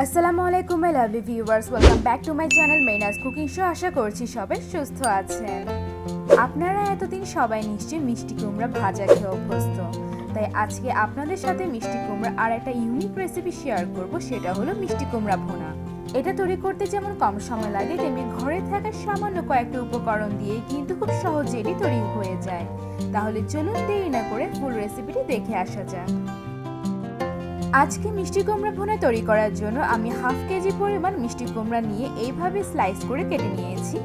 আসসালামু আলাইকুম my lovely viewers, welcome back to my channel Marina's cooking show. আশা করছি সবাই সুস্থ আছেন। আপনারা এতদিন সবাই নিশ্চয়ই মিষ্টি কুমড়া ভাজা খেয়ে অভ্যস্ত, তাই আজকে আপনাদের সাথে মিষ্টি কুমড়া আর একটা ইউনিক রেসিপি শেয়ার করব, সেটা হলো মিষ্টি কুমড়া ভুনা। এটা তৈরি করতে যেমন কম সময় লাগে, তেমনি ঘরে থাকা সামান্য কয়েকটা উপকরণ দিয়ে কিন্তু খুব সহজে এটি তৈরি হয়ে যায়। তাহলে চলুন দেরি না করে ফুল রেসিপিটি দেখে আসা যাক। আজকে মিষ্টি কুমড়া ভুনা তৈরি করার জন্য আমি হাফ কেজি পরিমাণ মিষ্টি কুমড়া নিয়ে এইভাবে স্লাইস করে কেটে নিয়েছি।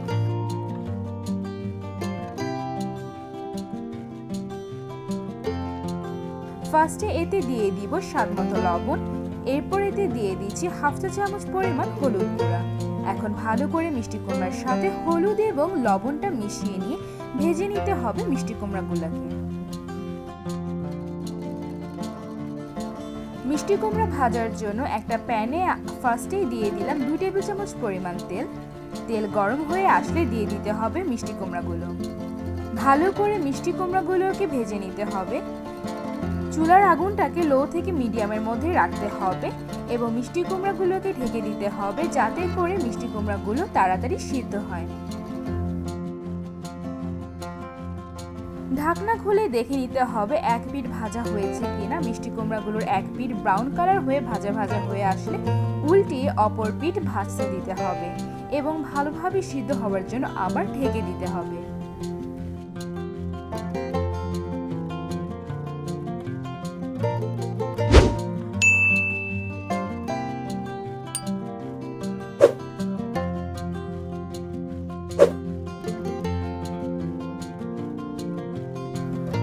ফার্স্টে এতে দিয়ে দিব স্বাদমতো লবণ, এরপর এতে দিয়ে দিচ্ছি হাফ চা চামচ পরিমাণ হলুদ গুঁড়া। এখন ভালো করে মিষ্টি কুমড়ার সাথে হলুদ এবং লবণটা মিশিয়ে নিয়ে ভেজে নিতে হবে মিষ্টি কুমড়াগুলোকে। মিষ্টি কুমড়া ভাজার জন্য একটা প্যানে ফার্স্টেই দিয়ে দিলাম 2 টেবিল চামচ পরিমাণ তেল। তেল গরম হয়ে আসলে দিয়ে দিতে হবে মিষ্টি কুমড়াগুলো। ভালো করে মিষ্টি কুমড়াগুলোকে ভেজে নিতে হবে। চুলার আগুনটাকে লো থেকে মিডিয়ামের মধ্যে রাখতে হবে এবং মিষ্টি কুমড়াগুলোকে ঢেকে দিতে হবে, যাতে করে মিষ্টি কুমড়াগুলো তাড়াতাড়ি সিদ্ধ হয়। ঢাকনা খুলে দেখে নিতে হবে এক পিঠ ভাজা হয়েছে কিনা। মিষ্টি কুমড়াগুলোর এক পিঠ ব্রাউন কালার হয়ে ভাজা ভাজা হয়ে আসলে উল্টিয়ে অপর পিঠ ভাজতে দিতে হবে এবং ভালোভাবে সিদ্ধ হওয়ার জন্য আবার ঢেকে দিতে হবে।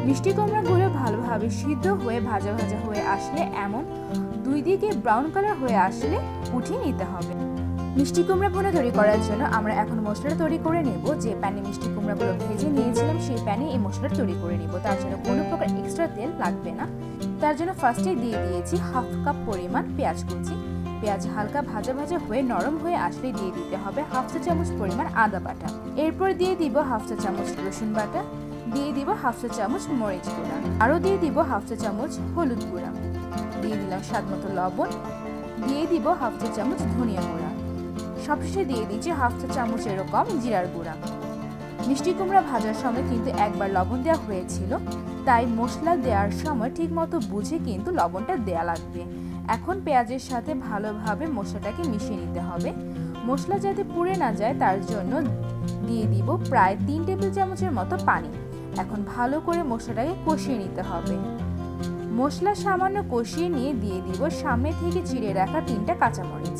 মিষ্টি কুমড়াগুলো ভালোভাবে সিদ্ধ হয়ে ভাজা ভাজা হয়ে আসলে, এমন দুই দিকে ব্রাউন কালার হয়ে আসলে উঠিয়ে নিতে হবে। মিষ্টি কুমড়া ভুনা তৈরি করার জন্য আমরা এখন মশলাটা তৈরি করে নেব। যে প্যানে মিষ্টি কুমড়াগুলো ভেজে নিয়েছিলাম সেই প্যানে এই মশলাটা তৈরি করে নেব। তার জন্য কোনো প্রকার এক্সট্রা তেল লাগবে না। তার জন্য ফার্স্টে দিয়ে দিয়েছি হাফ কাপ পরিমাণ পেঁয়াজ কুচি। পেঁয়াজ হালকা ভাজা ভাজা হয়ে নরম হয়ে আসলে দিয়ে দিতে হবে হাফ চা চামচ পরিমাণ আদা বাটা। এরপর দিয়ে দিব হাফ চা চামচ রসুন বাটা, দিয়ে দিব হাফ চা চামচ মরিচ গুঁড়া, আরও দিয়ে দিব হাফ চা চামচ হলুদ গুঁড়া, দিয়ে দিলাম স্বাদমতো লবণ, দিয়ে দিব হাফ চা চামচ ধনিয়া গুঁড়া, সবশেষে দিয়ে দিচ্ছি হাফ চা চামচ এরকম জিরার গুঁড়া। মিষ্টি কুমড়া ভাজার সময় কিন্তু একবার লবণ দেওয়া হয়েছিল, তাই মশলা দেওয়ার সময় ঠিক মতো বুঝে কিন্তু লবণটা দেওয়া লাগবে। এখন পেঁয়াজের সাথে ভালোভাবে মশলাটাকে মিশিয়ে নিতে হবে। মশলা যাতে পুড়ে না যায় তার জন্য দিয়ে দিব প্রায় 3 টেবিল চামচের মতো পানি। এখন ভালো করে মশলাটাকে কষিয়ে নিতে হবে। মশলা সামান্য কষিয়ে নিয়ে দিয়ে দিব সামনে থেকে চিড়ে রাখা 3টা কাঁচামরিচ।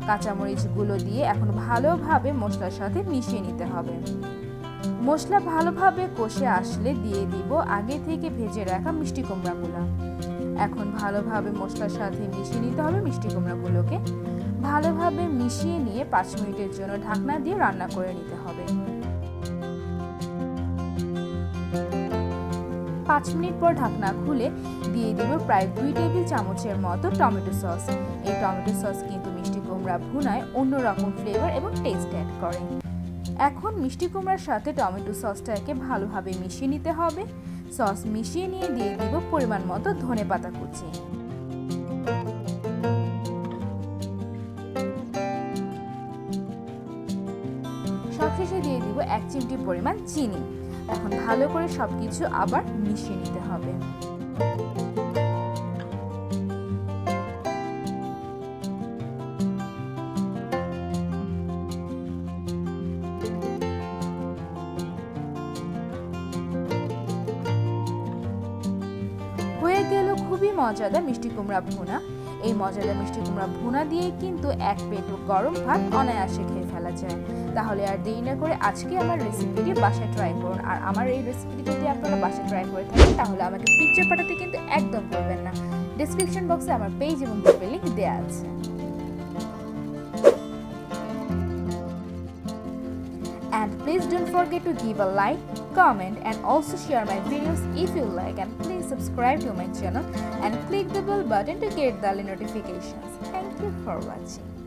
কাঁচামরিচগুলো দিয়ে এখন ভালোভাবে মশলার সাথে মিশিয়ে নিতে হবে। মশলা ভালোভাবে কষে আসলে দিয়ে দিব আগে থেকে ভেজে রাখা মিষ্টি কুমড়াগুলো। এখন ভালোভাবে মশলার সাথে মিশিয়ে নিতে হবে মিষ্টি কুমড়াগুলোকে। ভালোভাবে মিশিয়ে নিয়ে 5 মিনিটের জন্য ঢাকনা দিয়ে রান্না করে নিতে হবে। 5 মিনিট পর ঢাকনা খুলে দিয়ে দিব প্রায় 2 টেবিল চামচের মতো টমেটো সস। এই টমেটো সস কিন্তু মিষ্টি কুমড়া ভুনায় অন্যরকম ফ্লেভার এবং টেস্ট অ্যাড করে। এখন মিষ্টি কুমড়ার সাথে টমেটো সসটাকে ভালোভাবে মিশিয়ে নিতে হবে। সস মিশিয়ে নিয়ে দিয়ে দিব পরিমাণ মতো ধনেপাতা কুচি। সবশেষে দিয়ে দিব 1 চিমটি পরিমাণ চিনি। এখন ভালো করে সবকিছু আবার মিশিয়ে নিতে হবে। হয়ে গেল খুবই মজাদার মিষ্টি কুমড়া ভুনা। এই মজাদার মিষ্টি কুমড়া ভুনা দিয়ে কিন্তু এক পেট গরম ভাত অনায়াসে খেয়ে ফেলা যায়। তাহলে আর দেরি না করে আজকে আমার রেসিপিটি বাসায় ট্রাই করুন। আর আমার এই রেসিপিটি যদি আপনারা বাসায় ট্রাই করে থাকেন তাহলে আমাকে পিকচার পাঠাতে কিন্তু একদম ভুলবেন না। ডেসক্রিপশন বক্সে আমার পেজ এবং গ্রুপের লিংক দেওয়া আছে। And please don't forget to give a like, comment and also share my videos if you like, and please subscribe to my channel and click the bell button to get the notifications. Thank you for watching.